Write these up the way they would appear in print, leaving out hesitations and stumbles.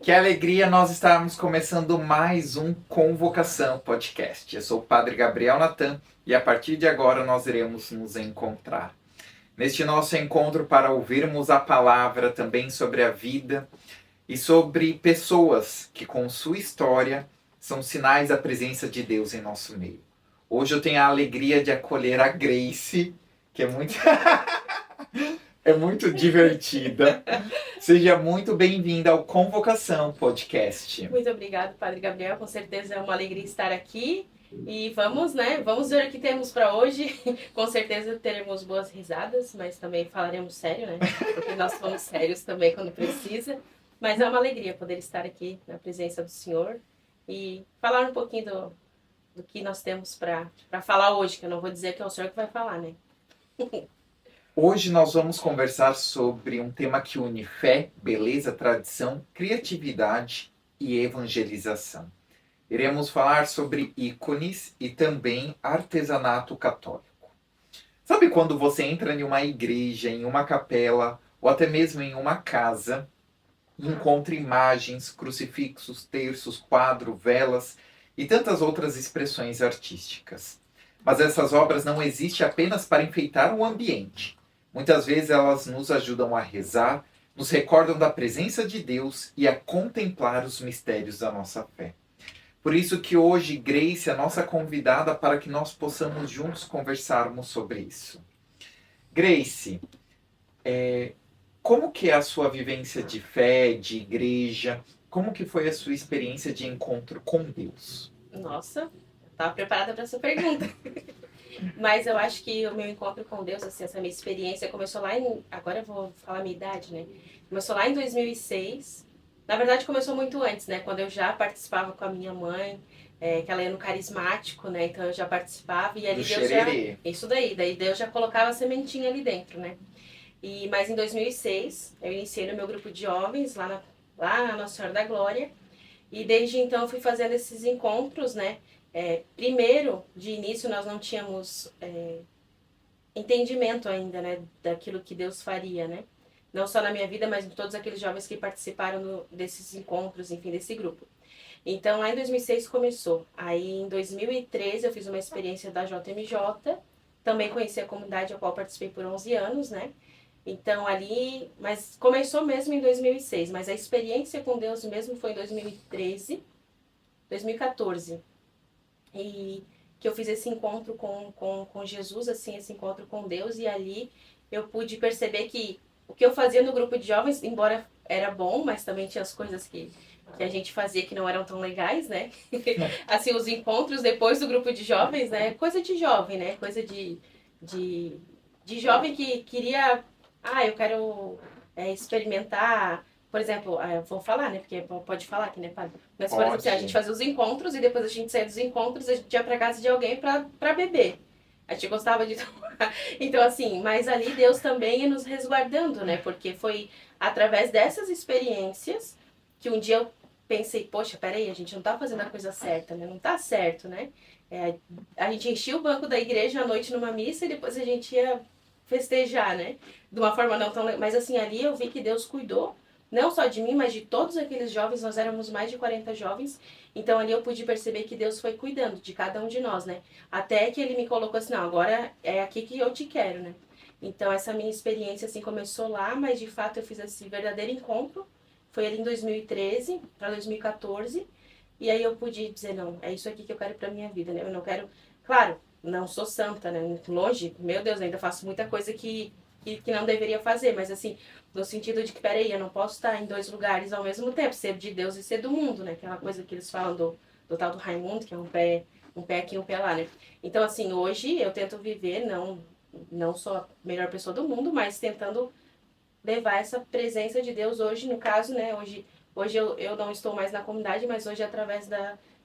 Que alegria nós estarmos começando mais um Convocação Podcast. Eu sou o Padre Gabriel Natan e a partir de agora nós iremos nos encontrar. Neste nosso encontro para ouvirmos a palavra também sobre a vida e sobre pessoas que com sua história são sinais da presença de Deus em nosso meio. Hoje eu tenho a alegria de acolher a Grace, que é muito... é muito divertida. Seja muito bem-vinda ao Convocação Podcast. Muito obrigada, Padre Gabriel. Com certeza é uma alegria estar aqui. E vamos, né? Vamos ver o que temos para hoje. Com certeza teremos boas risadas, mas também falaremos sério, né? Porque nós somos sérios também quando precisa. Mas é uma alegria poder estar aqui na presença do Senhor e falar um pouquinho do que nós temos para falar hoje, que eu não vou dizer que é o Senhor que vai falar, né? Hoje nós vamos conversar sobre um tema que une fé, beleza, tradição, criatividade e evangelização. Iremos falar sobre ícones e também artesanato católico. Sabe quando você entra em uma igreja, em uma capela ou até mesmo em uma casa e encontra imagens, crucifixos, terços, quadro, velas e tantas outras expressões artísticas? Mas essas obras não existem apenas para enfeitar o ambiente. Muitas vezes elas nos ajudam a rezar, nos recordam da presença de Deus e a contemplar os mistérios da nossa fé. Por isso que hoje Grace é a nossa convidada para que nós possamos juntos conversarmos sobre isso. Grace, como que é a sua vivência de fé, de igreja? Como que foi a sua experiência de encontro com Deus? Nossa, eu estava preparada para essa pergunta. Mas eu acho que o meu encontro com Deus, assim, essa minha experiência começou lá em... Agora eu vou falar a minha idade, né? Começou lá em 2006. Na verdade, começou muito antes, né? Quando eu já participava com a minha mãe, que ela ia no carismático, né? Então eu já participava e ali Do Deus xererê. já... Isso daí Deus já colocava a sementinha ali dentro, né? Mas em 2006, eu iniciei no meu grupo de jovens, lá na Nossa Senhora da Glória. E desde então eu fui fazendo esses encontros, né? Primeiro, de início, nós não tínhamos entendimento ainda, né, daquilo que Deus faria, né? Não só na minha vida, mas em todos aqueles jovens que participaram desses encontros, enfim, desse grupo. Então, lá em 2006 começou. Aí, em 2013, eu fiz uma experiência da JMJ. Também conheci a comunidade a qual participei por 11 anos, né? Então, ali... Mas começou mesmo em 2006. Mas a experiência com Deus mesmo foi em 2013, 2014. E que eu fiz esse encontro com Jesus, assim, esse encontro com Deus, e ali eu pude perceber que o que eu fazia no grupo de jovens, embora era bom, mas também tinha as coisas que a gente fazia que não eram tão legais, né? Assim, os encontros depois do grupo de jovens, né? Coisa de jovem, né? Coisa de jovem que queria... eu quero experimentar... Por exemplo, eu vou falar, né? Porque pode falar aqui, né, padre? Mas, por exemplo, a gente fazia os encontros e depois a gente saía dos encontros e a gente ia pra casa de alguém pra beber. A gente gostava de tomar. Então, assim, mas ali Deus também ia nos resguardando, né? Porque foi através dessas experiências que um dia eu pensei, poxa, peraí, a gente não tá fazendo a coisa certa, né? Não tá certo, né? A gente enchia o banco da igreja à noite numa missa e depois a gente ia festejar, né? De uma forma não tão... Mas, assim, ali eu vi que Deus cuidou não só de mim, mas de todos aqueles jovens. Nós éramos mais de 40 jovens, então ali eu pude perceber que Deus foi cuidando de cada um de nós, né? Até que ele me colocou assim, não, agora é aqui que eu te quero, né? Então essa minha experiência assim começou lá, mas de fato eu fiz esse verdadeiro encontro, foi ali em 2013 para 2014, e aí eu pude dizer, não, é isso aqui que eu quero pra minha vida, né? Eu não quero, claro, não sou santa, né? Muito longe, meu Deus, ainda faço muita coisa que não deveria fazer, mas assim, no sentido de que, peraí, eu não posso estar em dois lugares ao mesmo tempo, ser de Deus e ser do mundo, né? Aquela coisa que eles falam do tal do Raimundo, que é um pé aqui e um pé lá, né? Então, assim, hoje eu tento viver, não sou a melhor pessoa do mundo, mas tentando levar essa presença de Deus hoje, no caso, né? Hoje eu não estou mais na comunidade, mas hoje é através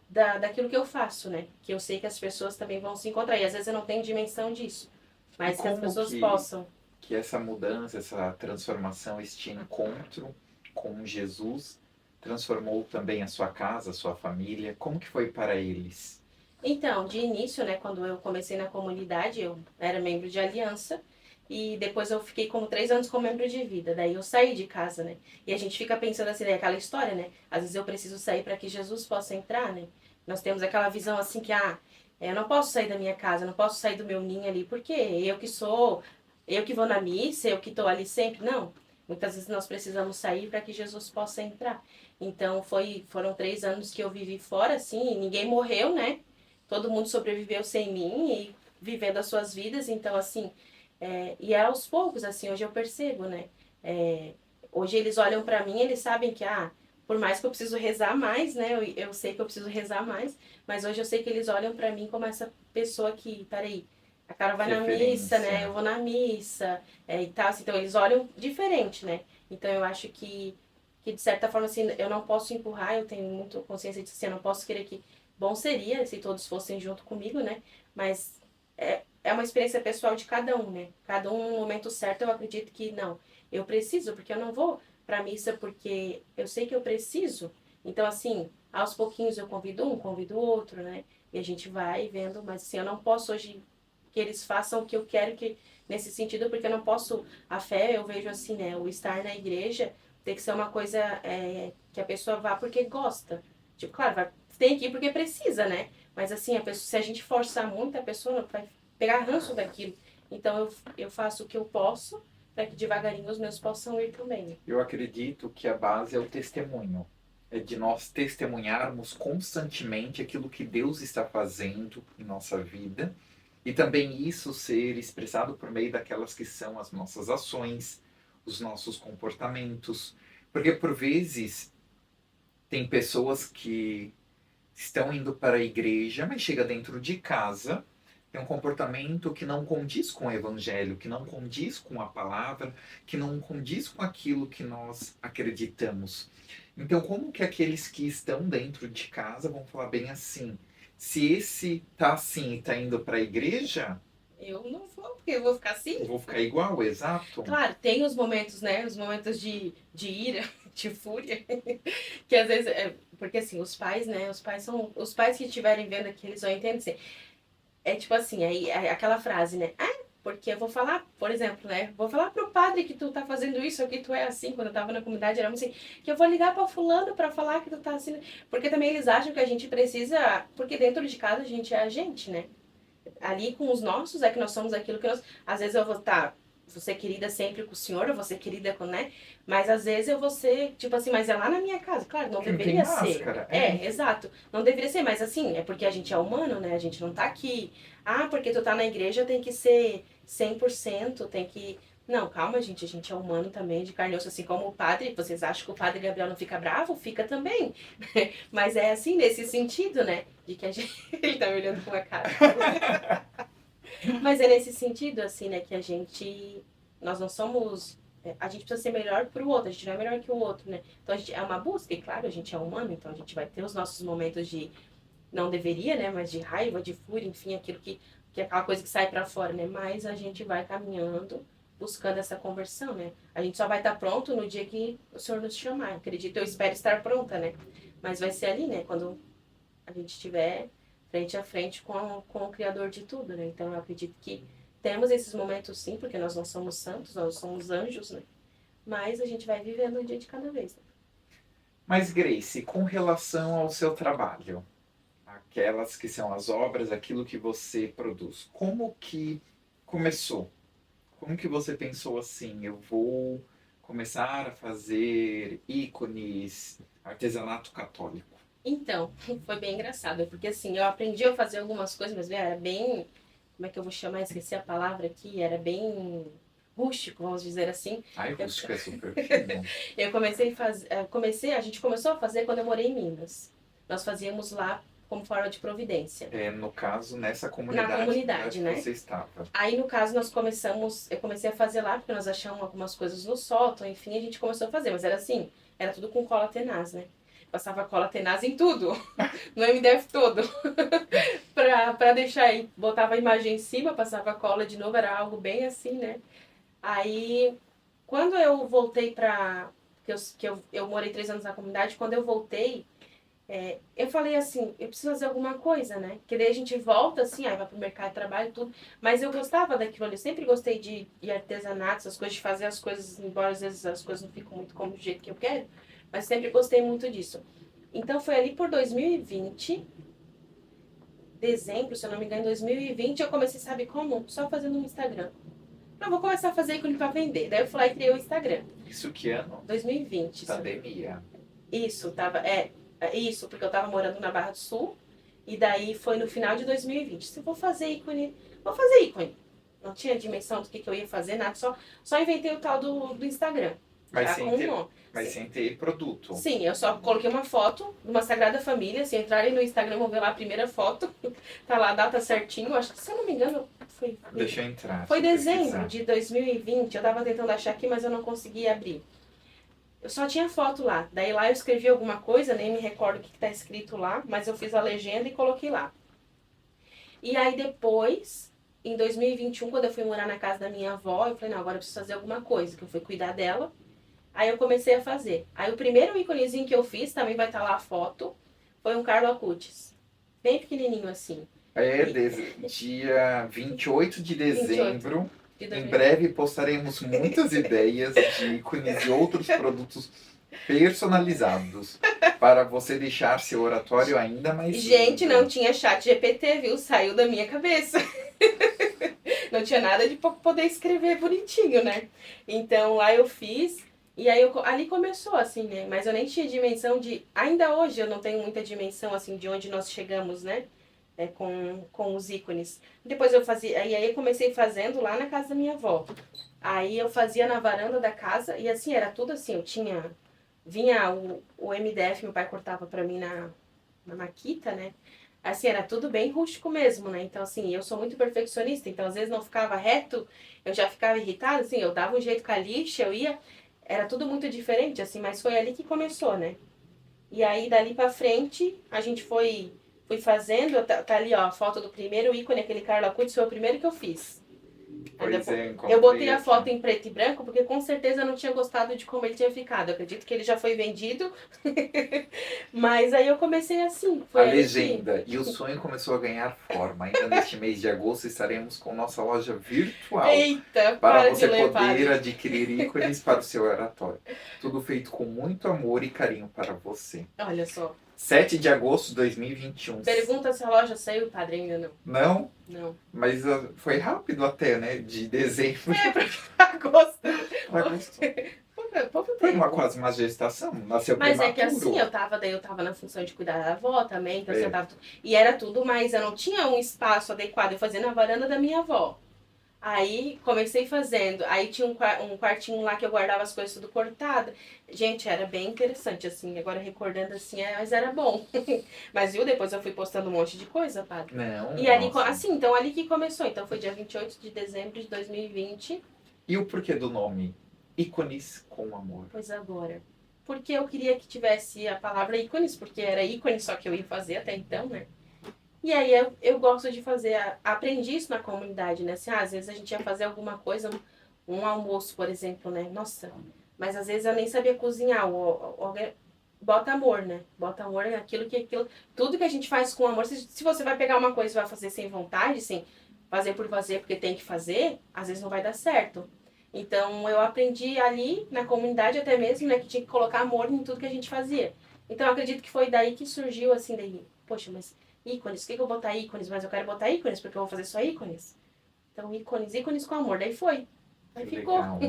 daquilo que eu faço, né? Que eu sei que as pessoas também vão se encontrar. E às vezes eu não tenho dimensão disso, mas que as pessoas possam. Que essa mudança, essa transformação, este encontro com Jesus transformou também a sua casa, a sua família? Como que foi para eles? Então, de início, né, quando eu comecei na comunidade, eu era membro de aliança, e depois eu fiquei como 3 anos como membro de vida. Daí eu saí de casa, né? E a gente fica pensando assim, né? Aquela história, né? Às vezes eu preciso sair para que Jesus possa entrar, né? Nós temos aquela visão assim que, eu não posso sair da minha casa, eu não posso sair do meu ninho ali, porque eu que vou na missa, eu que estou ali sempre. Não. Muitas vezes nós precisamos sair para que Jesus possa entrar. Então foram 3 anos que eu vivi fora, assim, e ninguém morreu, né? Todo mundo sobreviveu sem mim e vivendo as suas vidas. Então, assim, e é aos poucos, assim, hoje eu percebo, né? Hoje eles olham para mim, eles sabem que, por mais que eu preciso rezar mais, né? Eu sei que eu preciso rezar mais, mas hoje eu sei que eles olham para mim como essa pessoa que, peraí, a Carol vai na missa, né? Referência. Eu vou na missa, e tal, assim, então eles olham diferente, né? Então eu acho que de certa forma, assim, eu não posso empurrar, eu tenho muito consciência disso, assim, eu não posso querer que, bom seria se todos fossem junto comigo, né? Mas é uma experiência pessoal de cada um, né? Cada um no momento certo, eu acredito que, não, eu preciso, porque eu não vou pra missa porque eu sei que eu preciso. Então, assim, aos pouquinhos eu convido um, convido outro, né? E a gente vai vendo, mas assim, eu não posso hoje que eles façam o que eu quero que nesse sentido, porque eu não posso, a fé, eu vejo assim, né? O estar na igreja tem que ser uma coisa que a pessoa vá porque gosta. Tipo, claro, tem que ir porque precisa, né? Mas assim, se a gente forçar muito, a pessoa vai pegar ranço daquilo. Então eu faço o que eu posso para que devagarinho os meus possam ir também. Eu acredito que a base é o testemunho. É de nós testemunharmos constantemente aquilo que Deus está fazendo em nossa vida e também isso ser expressado por meio daquelas que são as nossas ações, os nossos comportamentos. Porque por vezes tem pessoas que estão indo para a igreja, mas chega dentro de casa, tem um comportamento que não condiz com o evangelho, que não condiz com a palavra, que não condiz com aquilo que nós acreditamos. Então, como que aqueles que estão dentro de casa vão falar bem assim? Se esse tá assim e tá indo para a igreja, Eu não vou, porque eu vou ficar eu assim. vou ficar igual, exato. Claro, tem os momentos, né? Os momentos de ira, de fúria, que às vezes porque assim, os pais, né? Os pais que estiverem vendo aqui, eles vão entender. Assim, é tipo assim, aí aquela frase, né? Porque eu vou falar, por exemplo, né? Vou falar pro padre que tu tá fazendo isso, que tu é assim. Quando eu tava na comunidade, era assim, que eu vou ligar pra fulano pra falar que tu tá assim. Porque também eles acham que a gente precisa, porque dentro de casa a gente é a gente, né? Ali com os nossos é que nós somos aquilo que nós. Às vezes eu vou estar. Vou ser querida sempre com o senhor, eu vou ser querida com, né? Mas às vezes eu vou ser, tipo assim, mas é lá na minha casa. Claro, não Que não tem deveria ser. máscara, Exato. Não deveria ser, mas assim, é porque a gente é humano, né? A gente não tá aqui. Porque tu tá na igreja tem que ser 100%, tem que. Não, calma, gente, a gente é humano também, de carne e osso, assim como o padre. Vocês acham que o padre Gabriel não fica bravo? Fica também. Mas é assim, nesse sentido, né? De que a gente. Ele tá me olhando com a cara. Mas é nesse sentido, assim, né, que a gente. Nós não somos. A gente precisa ser melhor pro outro, a gente não é melhor que o outro, né? Então a gente é uma busca, e claro, a gente é humano, então a gente vai ter os nossos momentos de. Não deveria, né? Mas de raiva, de fúria, enfim, aquilo que é aquela coisa que sai pra fora, né? Mas a gente vai caminhando, buscando essa conversão, né? A gente só vai estar pronto no dia que o Senhor nos chamar. Acredito, eu espero estar pronta, né? Mas vai ser ali, né? Quando a gente estiver frente a frente com o Criador de tudo, né? Então eu acredito que temos esses momentos sim, porque nós não somos santos, nós somos anjos, né? Mas a gente vai vivendo um dia de cada vez. Né? Mas Grace, com relação ao seu trabalho, aquelas que são as obras, aquilo que você produz, como que começou? Como que você pensou assim, eu vou começar a fazer ícones, artesanato católico? Então, foi bem engraçado, porque assim, eu aprendi a fazer algumas coisas, mas era bem, como é que eu vou chamar? Esqueci a palavra aqui, era bem rústico, vamos dizer assim. Ai, Eu, rústico é super fino. eu a gente começou a fazer quando eu morei em Minas. Nós fazíamos lá como forma de providência. É, no caso, nessa Na comunidade comunidade, que né? você estava. Aí, no caso, eu comecei a fazer lá, porque nós achamos algumas coisas no sótão, enfim, a gente começou a fazer. Mas era assim, era tudo com cola tenaz, né? Passava cola tenaz em tudo, no MDF todo. pra deixar aí, botava a imagem em cima, passava cola de novo, era algo bem assim, né? Aí, quando eu voltei pra... eu morei 3 anos na comunidade, quando eu voltei, eu falei assim, eu preciso fazer alguma coisa, né? Que daí a gente volta assim, aí vai pro mercado de trabalho e tudo. Mas eu gostava daquilo ali, eu sempre gostei de artesanato, essas coisas, de fazer as coisas, embora às vezes as coisas não ficam muito como do jeito que eu quero, mas sempre gostei muito disso. Então foi ali por 2020, dezembro, se eu não me engano, em 2020, eu comecei, sabe como? Só fazendo no Instagram. Não, vou começar a fazer ícone pra vender. Daí eu fui lá e criei o Instagram. Isso que ano? 2020. Pandemia. Isso, isso, porque eu tava morando na Barra do Sul. E daí foi no final de 2020. Se eu vou fazer ícone, vou fazer ícone. Não tinha dimensão do que eu ia fazer, nada. Só inventei o tal do Instagram. Mas Já sem com um ter, nome. mas sem ter produto. Sim, eu só coloquei uma foto de uma Sagrada Família. Se entrarem no Instagram, vão ver lá a primeira foto. Tá lá a data certinho. Acho que, se eu não me engano, foi. Deixa eu entrar. Foi deixa eu dezembro pesquisar. de 2020. Eu tava tentando achar aqui, mas eu não consegui abrir. Eu só tinha foto lá. Daí lá eu escrevi alguma coisa, nem me recordo o que tá escrito lá, mas eu fiz a legenda e coloquei lá. E aí depois, em 2021, quando eu fui morar na casa da minha avó, eu falei, não, agora eu preciso fazer alguma coisa, que eu fui cuidar dela. Aí eu comecei a fazer. Aí o primeiro íconezinho que eu fiz, também vai estar lá a foto, foi um Carlo Acutis. Bem pequenininho assim. Dia 28 de dezembro. De Em 2020. breve postaremos muitas ideias de ícones e outros produtos personalizados para você deixar seu oratório ainda mais Gente, lindo. não tinha chat GPT, viu? Saiu da minha cabeça. Não tinha nada de poder escrever bonitinho, né? Então lá eu fiz. E aí ali começou, assim, né? Mas eu nem tinha dimensão de. Ainda hoje eu não tenho muita dimensão, assim, de onde nós chegamos, né? Com os ícones. Depois eu fazia. E aí eu comecei fazendo lá na casa da minha avó. Aí eu fazia na varanda da casa. E assim, era tudo assim. Eu tinha. Vinha o MDF, meu pai cortava pra mim na maquita, né? Assim, era tudo bem rústico mesmo, né? Então, assim, eu sou muito perfeccionista, então às vezes não ficava reto, eu já ficava irritada, assim, eu dava um jeito com a lixa, eu ia. Era tudo muito diferente, assim, mas foi ali que começou, né? E aí, dali pra frente, a gente fui fazendo, tá ali, ó, a foto do primeiro ícone, aquele Carlo Acutis, foi o primeiro que eu fiz. Pois é, Eu botei a aqui. foto em preto e branco porque com certeza eu não tinha gostado de como ele tinha ficado. Eu acredito que ele já foi vendido. Mas aí eu comecei assim. Foi A ali legenda. E o sonho começou a ganhar forma. Ainda neste mês de agosto estaremos com nossa loja virtual. Eita, Para para você de levar. poder adquirir ícones para o seu oratório. Tudo feito com muito amor e carinho para você. Olha só. 7 de agosto de 2021. Pergunta se a loja saiu, padre, ainda não. Não? Não. Mas foi rápido até, né? De dezembro Porque agosto. para agosto. Pouco Foi tempo. quase uma gestação. Nasceu Mas prematuro. é que assim, eu tava na função de cuidar da avó também, então assim, É. eu tava. E era tudo, mas eu não tinha um espaço adequado. Eu fazia na varanda da minha avó. Aí comecei fazendo. Aí tinha um quartinho lá que eu guardava as coisas tudo cortada. Gente, era bem interessante, assim. Agora recordando assim, mas era bom. Mas viu, depois eu fui postando um monte de coisa, padre. Não, E ali, nossa. assim, então ali que começou. Então foi dia 28 de dezembro de 2020. E o porquê do nome? Ícones com amor. Pois agora. Porque eu queria que tivesse a palavra ícones, porque era ícone só que eu ia fazer até então, né? E aí eu gosto de fazer, aprendi isso na comunidade, né? Assim, às vezes a gente ia fazer alguma coisa, um almoço, por exemplo, né? Nossa, mas às vezes eu nem sabia cozinhar. Bota amor, né? Bota amor naquilo tudo que a gente faz com amor. Se você vai pegar uma coisa e vai fazer sem vontade, sem fazer por fazer porque tem que fazer, às vezes não vai dar certo. Então eu aprendi ali na comunidade até mesmo, né? Que tinha que colocar amor em tudo que a gente fazia. Então eu acredito que foi daí que surgiu assim, daí, poxa, mas ícones, por que eu vou botar ícones? Mas eu quero botar ícones, porque eu vou fazer só ícones. Então, ícones com amor. Daí foi. Aí ficou. Legal.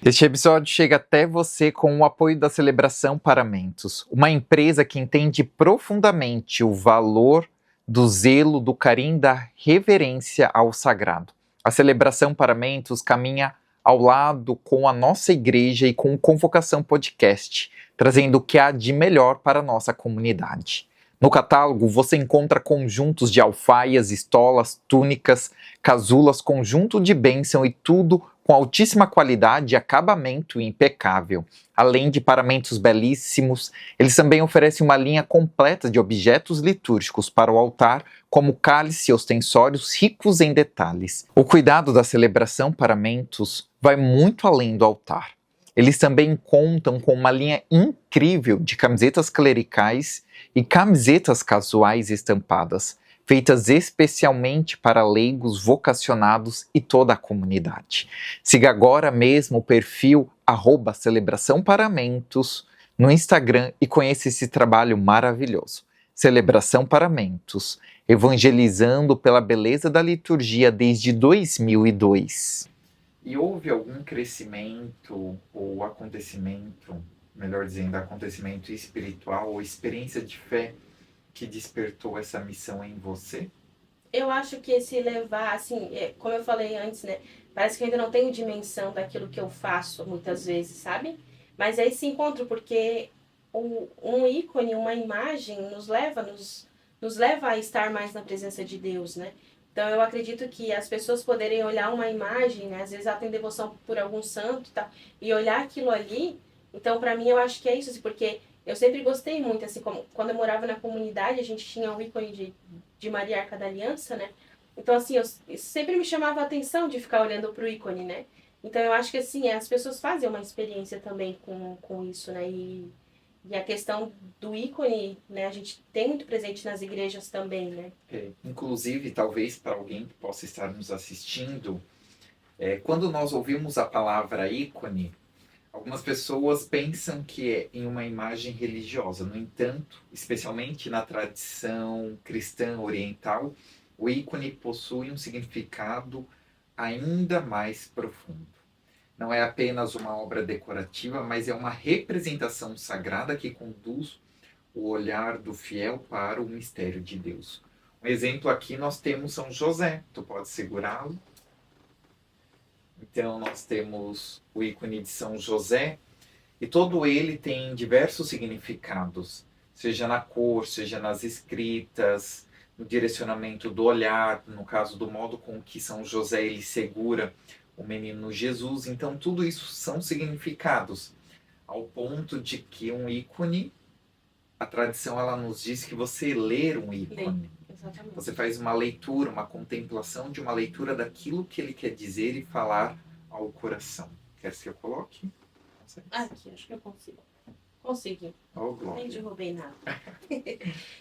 Este episódio chega até você com o apoio da Celebração Paramentos, uma empresa que entende profundamente o valor do zelo, do carinho, da reverência ao sagrado. A Celebração Paramentos caminha ao lado com a nossa igreja e com o Convocação Podcast, trazendo o que há de melhor para a nossa comunidade. No catálogo você encontra conjuntos de alfaias, estolas, túnicas, casulas, conjunto de bênção e tudo com altíssima qualidade e acabamento impecável. Além de paramentos belíssimos, eles também oferecem uma linha completa de objetos litúrgicos para o altar, como cálice e ostensórios ricos em detalhes. O cuidado da Celebração Paramentos vai muito além do altar. Eles também contam com uma linha incrível de camisetas clericais e camisetas casuais estampadas, feitas especialmente para leigos vocacionados e toda a comunidade. Siga agora mesmo o perfil @celebraçãoparamentos no Instagram e conheça esse trabalho maravilhoso. Celebração Paramentos, evangelizando pela beleza da liturgia desde 2002. E houve algum crescimento ou acontecimento, melhor dizendo, acontecimento espiritual ou experiência de fé que despertou essa missão em você? Eu acho que esse levar, assim, como eu falei antes, né? Parece que eu ainda não tenho dimensão daquilo que eu faço muitas vezes, sabe? Mas é esse encontro, porque um ícone, uma imagem nos leva a estar mais na presença de Deus, né? Então eu acredito que as pessoas poderem olhar uma imagem, né? Às vezes ela tem devoção por algum santo, tá? E olhar aquilo ali. Então para mim eu acho que é isso, assim, porque eu sempre gostei muito, assim, como quando eu morava na comunidade, a gente tinha um ícone de Maria Arca da Aliança, né? Então, assim, isso sempre me chamava a atenção de ficar olhando pro ícone, né? Então, eu acho que, assim, as pessoas fazem uma experiência também com isso, né? E a questão do ícone, né? A gente tem muito presente nas igrejas também, né? Inclusive, talvez para alguém que possa estar nos assistindo, quando nós ouvimos a palavra ícone, algumas pessoas pensam que é em uma imagem religiosa. No entanto, especialmente na tradição cristã oriental, o ícone possui um significado ainda mais profundo. Não é apenas uma obra decorativa, mas é uma representação sagrada que conduz o olhar do fiel para o mistério de Deus. Um exemplo aqui nós temos São José. Tu pode segurá-lo? Então nós temos o ícone de São José e todo ele tem diversos significados, seja na cor, seja nas escritas, no direcionamento do olhar, no caso do modo com que São José ele segura o menino Jesus. Então tudo isso são significados, ao ponto de que um ícone, a tradição ela nos diz que você ler um ícone, você faz uma leitura, uma contemplação de uma leitura daquilo que ele quer dizer e falar ao coração. Quer que eu coloque? Aqui, acho que eu consigo. Consegui. Oh, glória. Nem derrubei nada.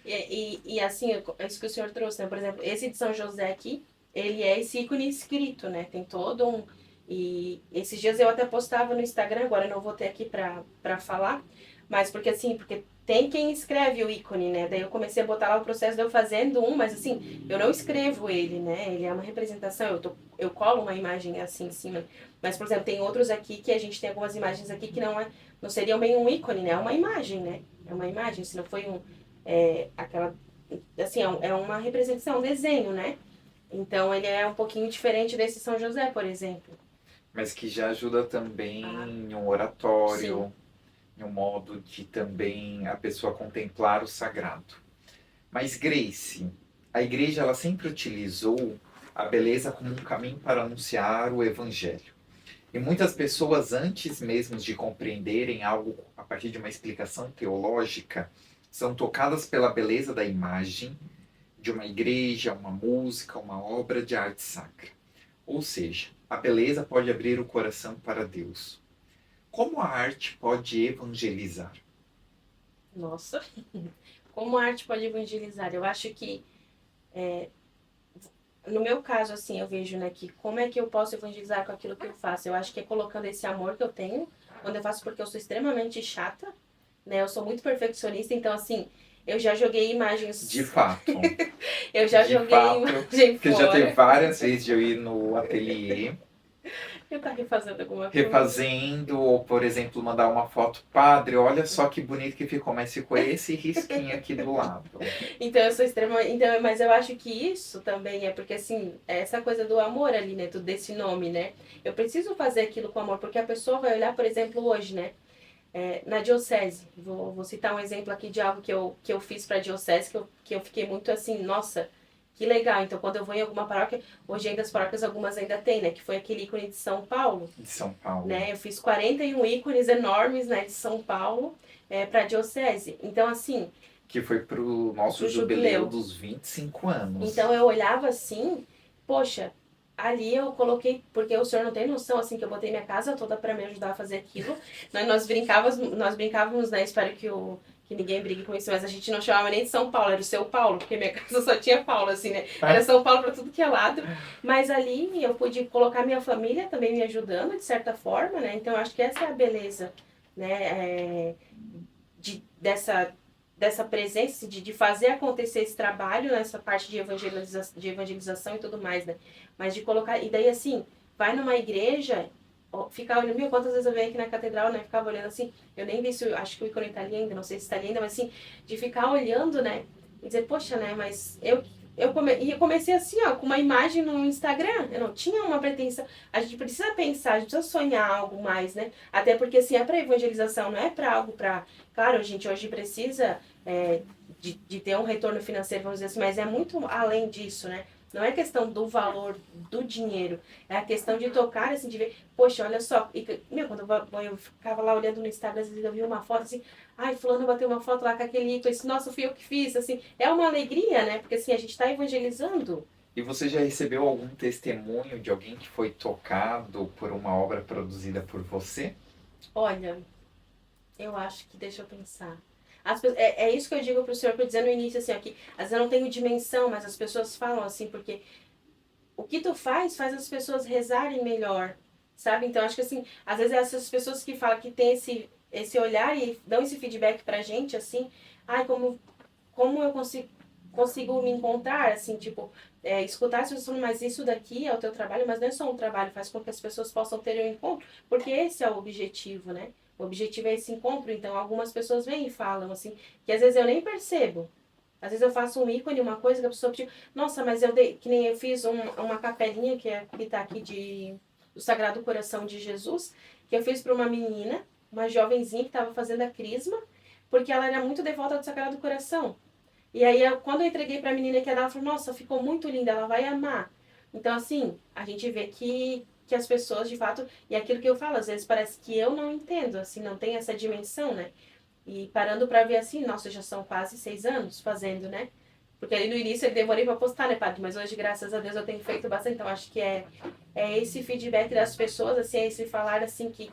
e assim, é isso que o senhor trouxe, né? Por exemplo, esse de São José aqui, ele é esse ícone escrito, né? Tem todo um... E esses dias eu até postava no Instagram, agora eu não vou ter aqui pra falar, mas porque assim, porque tem quem escreve o ícone, né? Daí eu comecei a botar lá o processo de eu fazendo mas assim, eu não escrevo ele, né? Ele é uma representação, eu colo uma imagem assim em cima. Mas, por exemplo, tem outros aqui que a gente tem algumas imagens aqui que não seriam bem um ícone, né? É uma imagem, né? É uma imagem, se não foi aquela... Assim, é uma representação, um desenho, né? Então, ele é um pouquinho diferente desse São José, por exemplo. Mas que já ajuda também em um oratório, sim, em um modo de também a pessoa contemplar o sagrado. Mas Grace, a igreja ela sempre utilizou a beleza como um caminho para anunciar o evangelho. E muitas pessoas, antes mesmo de compreenderem algo a partir de uma explicação teológica, são tocadas pela beleza da imagem de uma igreja, uma música, uma obra de arte sacra. Ou seja, a beleza pode abrir o coração para Deus. Como a arte pode evangelizar? Nossa, como a arte pode evangelizar? Eu acho que, no meu caso, assim, eu vejo, né, que como é que eu posso evangelizar com aquilo que eu faço? Eu acho que é colocando esse amor que eu tenho, quando eu faço, porque eu sou extremamente chata, né, eu sou muito perfeccionista, então, assim, eu já joguei imagens... De fato. Eu já joguei imagem porque fora. já teve várias vezes de eu ir no ateliê Eu tá refazendo alguma coisa. refazendo, ou por exemplo, mandar uma foto, padre, olha só que bonito que ficou, mas ficou esse risquinho aqui do lado. Então eu sou extremamente. Então, mas eu acho que isso também é porque assim, é essa coisa do amor ali, né? Desse nome, né? Eu preciso fazer aquilo com amor, porque a pessoa vai olhar, por exemplo, hoje, né? Na diocese. Vou citar um exemplo aqui de algo que eu fiz pra diocese, que eu fiquei muito assim, nossa, que legal. Então, quando eu vou em alguma paróquia, hoje ainda as paróquias algumas ainda tem, né? Que foi aquele ícone de São Paulo. De São Paulo. Né? Eu fiz 41 ícones enormes, né, de São Paulo, para a diocese. Então, assim... Que foi pro nosso jubileu dos 25 anos. Então, eu olhava assim, poxa, ali eu coloquei, porque o senhor não tem noção, assim, que eu botei minha casa toda para me ajudar a fazer aquilo. Nós brincávamos, né? Espero que ninguém brigue com isso, mas a gente não chamava nem de São Paulo, era o seu Paulo, porque minha casa só tinha Paulo, assim, né? Era São Paulo para tudo que é lado. Mas ali eu pude colocar minha família também me ajudando, de certa forma, né? Então eu acho que essa é a beleza, né? Dessa presença, de fazer acontecer esse trabalho, nessa parte de evangelização e tudo mais, né? Mas de colocar. E daí, assim, vai numa igreja, ficar olhando. Meu, quantas vezes eu venho aqui na catedral, né? Ficava olhando assim. Eu nem vi se. Acho que o ícone tá ali ainda, não sei se tá ali ainda, mas assim, de ficar olhando, né? E dizer, poxa, né? Mas e eu comecei assim, ó, com uma imagem no Instagram. Eu não tinha uma pretensão. A gente precisa pensar, a gente precisa sonhar algo mais, né? Até porque, assim, é para evangelização, não é para algo para. Claro, a gente hoje precisa de ter um retorno financeiro, vamos dizer assim, mas é muito além disso, né? Não é questão do valor do dinheiro, é a questão de tocar, assim, de ver, poxa, olha só. E, meu, quando eu ficava lá olhando no Instagram, às vezes eu via uma foto assim, ai, fulano bateu uma foto lá com aquele ícone, assim, nossa, fui eu que fiz, assim. É uma alegria, né? Porque, assim, a gente está evangelizando. E você já recebeu algum testemunho de alguém que foi tocado por uma obra produzida por você? Olha, eu acho que, deixa eu pensar. É isso que eu digo pro senhor, que eu dizia no início, assim, ó, que às vezes eu não tenho dimensão, mas as pessoas falam assim, porque o que tu faz as pessoas rezarem melhor, sabe? Então, acho que assim, às vezes essas pessoas que falam que tem esse olhar e dão esse feedback pra gente, assim, ai, como eu consigo me encontrar, assim, tipo, escutar as pessoas falando, mas isso daqui é o teu trabalho, mas não é só um trabalho, faz com que as pessoas possam ter um encontro, porque esse é o objetivo, né? O objetivo é esse encontro, então algumas pessoas vêm e falam, assim, que às vezes eu nem percebo. Às vezes eu faço um ícone, uma coisa que a pessoa pediu, nossa, mas eu dei, que nem eu fiz uma capelinha que tá aqui do Sagrado Coração de Jesus, que eu fiz para uma menina, uma jovenzinha que estava fazendo a crisma, porque ela era muito devota do Sagrado Coração. E aí, quando eu entreguei pra menina que ela falou, nossa, ficou muito linda, ela vai amar. Então, assim, a gente vê que as pessoas, de fato, e é aquilo que eu falo, às vezes parece que eu não entendo, assim, não tem essa dimensão, né? E parando pra ver assim, nossa, já são quase 6 anos fazendo, né? Porque ali no início eu demorei pra postar, né, padre? Mas hoje, graças a Deus, eu tenho feito bastante. Então, acho que é esse feedback das pessoas, assim, é esse falar, assim, que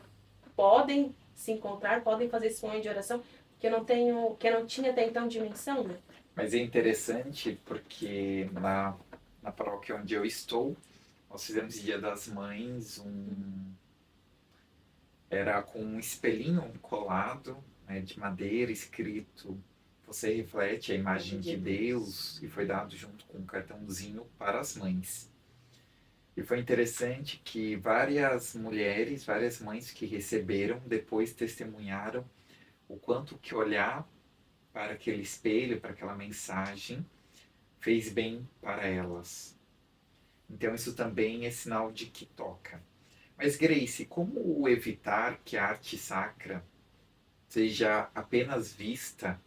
podem se encontrar, podem fazer esse momento de oração, que eu não tinha até então dimensão, né? Mas é interessante porque na paróquia onde eu estou, nós fizemos Dia das Mães, era com um espelhinho colado, né, de madeira, escrito "Você reflete a imagem de Deus", e foi dado junto com um cartãozinho para as mães. E foi interessante que várias mulheres, várias mães que receberam, depois testemunharam o quanto que olhar para aquele espelho, para aquela mensagem, fez bem para elas. Então isso também é sinal de que toca. Mas Grace, como evitar que a arte sacra seja apenas vista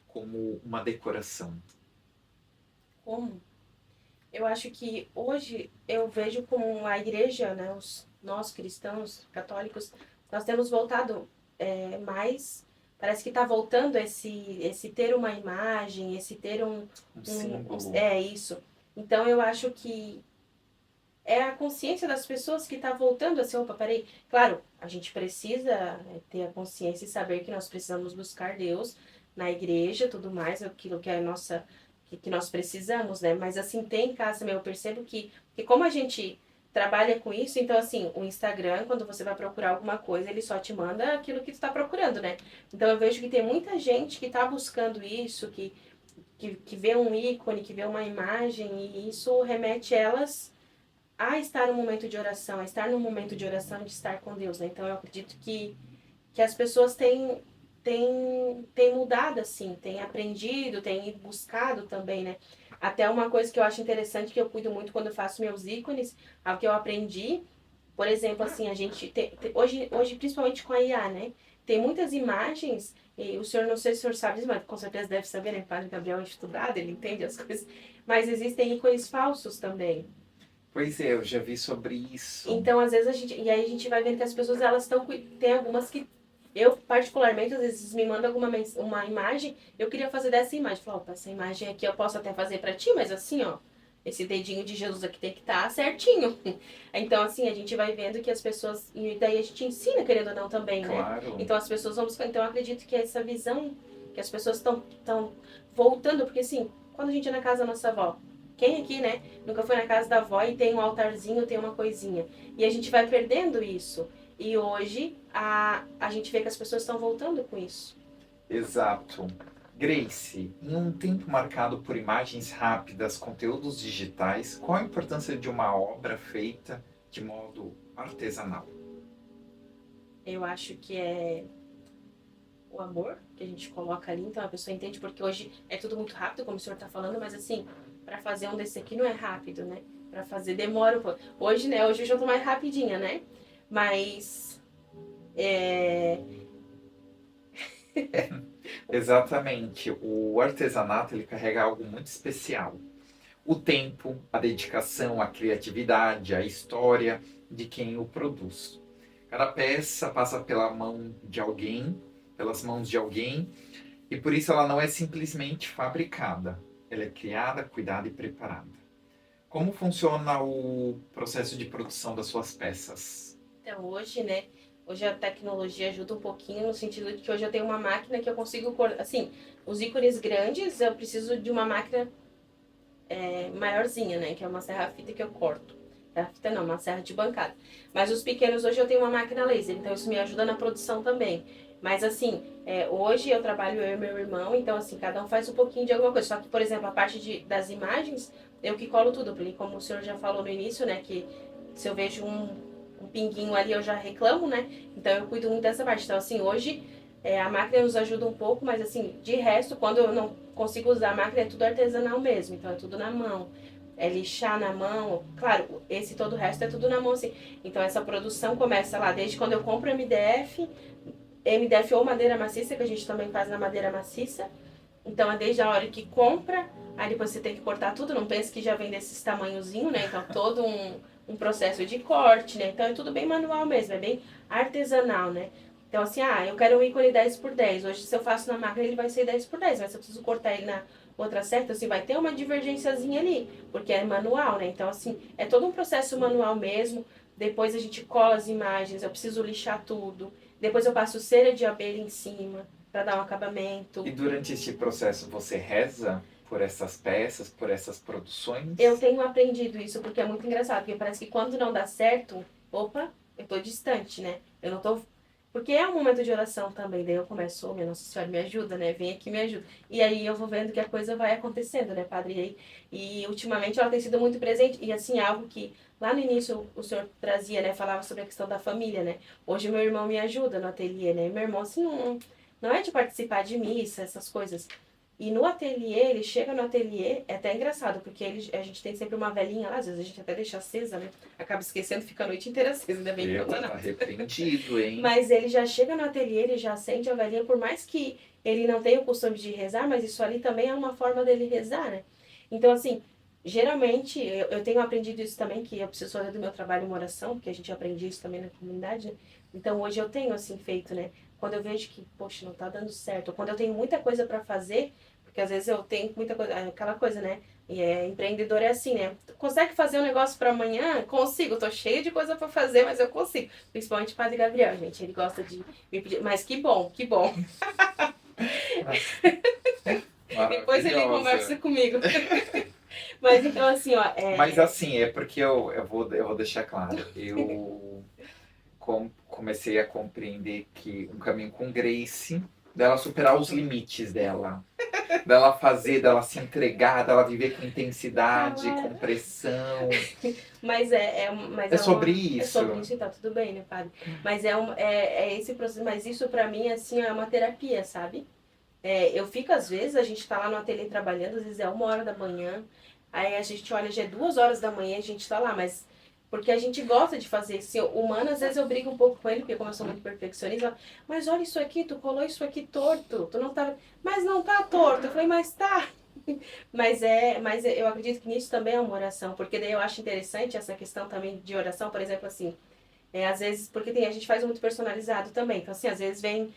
como uma decoração? Como? Eu acho que hoje eu vejo como a igreja, né, nós cristãos católicos, nós temos voltado mais, parece que está voltando esse ter uma imagem, esse ter Um símbolo. é isso. Então eu acho que é a consciência das pessoas que está voltando a ser, opa, peraí, claro, a gente precisa ter a consciência e saber que nós precisamos buscar Deus na igreja, tudo mais, aquilo que é a nossa que nós precisamos, né? Mas assim, tem casos também, eu percebo que como a gente trabalha com isso, então assim, o Instagram, quando você vai procurar alguma coisa, ele só te manda aquilo que tu está procurando, né? Então eu vejo que tem muita gente que está buscando isso, que vê um ícone, que vê uma imagem, e isso remete elas a estar no momento de oração, a estar no momento de oração, de estar com Deus, né? Então eu acredito que as pessoas têm mudado, assim, têm aprendido, têm buscado também, né? Até uma coisa que eu acho interessante, que eu cuido muito quando eu faço meus ícones, algo que eu aprendi, por exemplo, assim, a gente hoje principalmente com a IA, né? Tem muitas imagens, e o senhor, não sei se o senhor sabe disso, mas com certeza deve saber, né? O padre Gabriel é estudado, ele entende as coisas, mas existem ícones falsos também. Pois é, eu já vi sobre isso. Então, às vezes e aí a gente vai vendo que as pessoas elas estão tem algumas que eu particularmente às vezes me manda uma imagem, eu queria fazer dessa imagem, falo, opa, essa imagem aqui eu posso até fazer para ti, mas assim, ó, esse dedinho de Jesus aqui tem que estar certinho. Então, assim, a gente vai vendo que as pessoas. E daí a gente ensina, querendo ou não, também, né? Claro. Então as pessoas vão buscar. Então eu acredito que essa visão que as pessoas estão voltando, porque assim, quando a gente é na casa da nossa avó, quem aqui, né, nunca foi na casa da avó e tem um altarzinho, tem uma coisinha. E a gente vai perdendo isso. E hoje a gente vê que as pessoas estão voltando com isso. Exato. Grace, em um tempo marcado por imagens rápidas, conteúdos digitais, qual a importância de uma obra feita de modo artesanal? Eu acho que é o amor que a gente coloca ali, então a pessoa entende, porque hoje é tudo muito rápido, como o senhor está falando, mas assim, para fazer um desse aqui não é rápido, né? Para fazer demora um pouco. Hoje, né? Hoje eu já tô mais rapidinha, né? Mas Exatamente. O artesanato ele carrega algo muito especial. O tempo, a dedicação, a criatividade, a história de quem o produz. Cada peça passa pela mão de alguém, pelas mãos de alguém, e por isso ela não é simplesmente fabricada. Ela é criada, cuidada e preparada. Como funciona o processo de produção das suas peças? então hoje, né? Hoje a tecnologia ajuda um pouquinho no sentido de que hoje eu tenho uma máquina que eu consigo, assim, os ícones grandes eu preciso de uma máquina maiorzinha, né? Que é uma serra-fita que eu corto. Serra-fita não, uma serra de bancada. Mas os pequenos hoje eu tenho uma máquina laser, então isso me ajuda na produção também. Mas assim, hoje eu trabalho eu e meu irmão, então assim, cada um faz um pouquinho de alguma coisa. Só que, por exemplo, a parte das imagens, eu que colo tudo, porque como o senhor já falou no início, né, que se eu vejo um pinguinho ali eu já reclamo, né? Então eu cuido muito dessa parte. Então assim, hoje a máquina nos ajuda um pouco, mas assim, de resto, quando eu não consigo usar a máquina, é tudo artesanal mesmo, então é tudo na mão. É lixar na mão, claro, esse todo o resto é tudo na mão, assim. Então essa produção começa lá desde quando eu compro MDF ou madeira maciça, que a gente também faz na madeira maciça. Então é desde a hora que compra, aí depois você tem que cortar tudo, não pense que já vem desses tamanhozinho, né? Então todo um processo de corte, né? Então é tudo bem manual mesmo, é bem artesanal, né? Então assim, eu quero um ícone 10x10. Hoje se eu faço na máquina ele vai ser 10x10, mas se eu preciso cortar ele na outra certa, assim, vai ter uma divergênciazinha ali, porque é manual, né? Então assim, é todo um processo manual mesmo. Depois a gente cola as imagens, eu preciso lixar tudo. Depois eu passo cera de abelha em cima para dar um acabamento. E durante este processo você reza por essas peças, por essas Eu produções? tenho aprendido isso porque é muito engraçado, porque parece que quando não dá certo, opa, eu tô distante, né? Eu não tô. Porque é um momento de oração também, daí eu começo, minha Nossa Senhora, me ajuda, né? Vem aqui, me ajuda. E aí eu vou vendo que a coisa vai acontecendo, né, Padre? E ultimamente ela tem sido muito presente, e assim, algo que lá no início o senhor trazia, né? Falava sobre a questão da família, né? Hoje meu irmão me ajuda no ateliê, né? E meu irmão, assim, não é de participar de missa, essas coisas. E no ateliê, ele chega no ateliê, é até engraçado, porque a gente tem sempre uma velhinha lá, às vezes a gente até deixa acesa, né? Acaba esquecendo, fica a noite inteira acesa, ainda bem que não Epa, dá tá nada. arrependido, hein? Mas ele já chega no ateliê, ele já acende a velhinha, por mais que ele não tenha o costume de rezar, mas isso ali também é uma forma dele rezar, né? Então, assim, geralmente, eu tenho aprendido isso também, que eu preciso fazer do meu trabalho uma oração, porque a gente aprende isso também na comunidade, né? Então, hoje eu tenho, assim, feito, né? Quando eu vejo que, poxa, não tá dando certo, ou quando eu tenho muita coisa para fazer, porque às vezes eu tenho muita coisa, aquela coisa, né? E empreendedor é assim, né? Consegue fazer um negócio para amanhã? Consigo, tô cheia de coisa para fazer, mas eu consigo. Principalmente o Padre Gabriel, gente. Ele gosta de me pedir. Mas que bom, que bom. Depois ele conversa Maravilhosa. comigo. Mas então, assim, ó. Mas assim, é porque eu vou deixar claro. Eu comecei a compreender que um caminho com Grace, dela superar os limites dela. Dela fazer, dela se entregar, dela viver com intensidade, com pressão. Mas É é sobre uma. É isso. sobre isso e tá tudo bem, né, Padre? Mas é esse processo. Mas isso pra mim, assim, é uma terapia, sabe? Eu fico, às vezes, a gente tá lá no ateliê trabalhando, às vezes é 1 hora da manhã, aí a gente olha, já é 2 horas da manhã, a gente tá lá, mas porque a gente gosta de fazer isso. Humano, às vezes eu brigo um pouco com ele, porque como eu sou muito perfeccionista, mas olha isso aqui, tu colou isso aqui torto, tu não tá, mas não tá torto. Eu falei, mas tá. Mas eu acredito que nisso também é uma oração, porque daí eu acho interessante essa questão também de oração, por exemplo, assim, às vezes, porque a gente faz muito personalizado também. Então, assim, às vezes vem,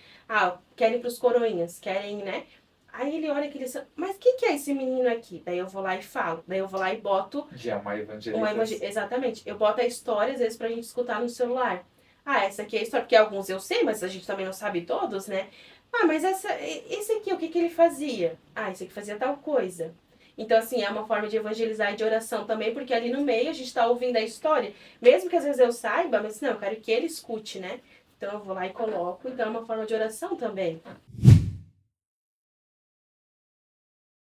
querem pros coroinhas, querem, né? Aí ele olha aquele, mas o que é esse menino aqui? Daí eu vou lá e falo, daí eu vou lá e boto Já é uma evangelização. Exatamente, eu boto a história às vezes pra gente escutar no celular. Ah, essa aqui é a história, porque alguns eu sei, mas a gente também não sabe todos, né? Ah, mas esse aqui, o que ele fazia? Ah, esse aqui fazia tal coisa. Então, assim, é uma forma de evangelizar e de oração também, porque ali no meio a gente tá ouvindo a história, mesmo que às vezes eu saiba, mas não, eu quero que ele escute, né? Então eu vou lá e coloco, então é uma forma de oração também.